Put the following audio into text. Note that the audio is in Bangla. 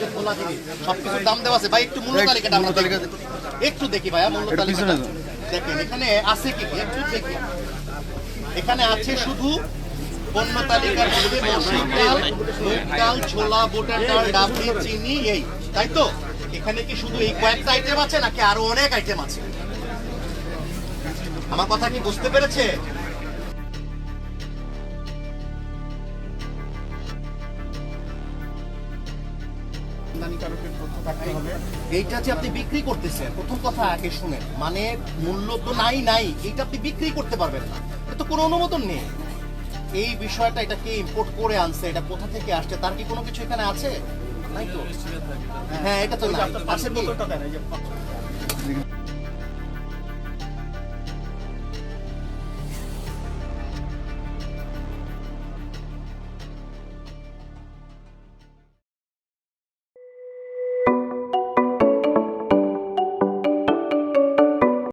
যে খোলা জিনিস সবকিছুর দাম দেওয়া আছে ভাই, একটু মূল্য তালিকাটা আমরা একটু দেখি ভাইয়া, মূল্য তালিকাটা দেখেন এখানে আছে কি কি একটু দেখি। এখানে আছে শুধু পণ্য তালিকার মধ্যে মসুর ডাল, মুগ ডাল, ছোলা, বুটের ডাল, ডাবলি, চিনি, এই তাই তো? এখানে কি শুধু এই কয়েকটা আইটেম আছে নাকি আরো অনেক আইটেম আছে? আমার কথা কি বুঝতে পেরেছে? এইটা যে আপনি বিক্রি করতেছেন, প্রথম কথা আগে শুনেন, মানে মূল্য তো নাই, এইটা আপনি বিক্রি করতে পারবেন না, এটা তো কোনো অনুমোদন নেই। এই বিষয়টা, এটা কে ইম্পোর্ট করে আনছে, এটা কোথা থেকে আসছে, তার কি কোনো কিছু এখানে আছে? নাই তো। হ্যাঁ, এটা তো না আছে কি?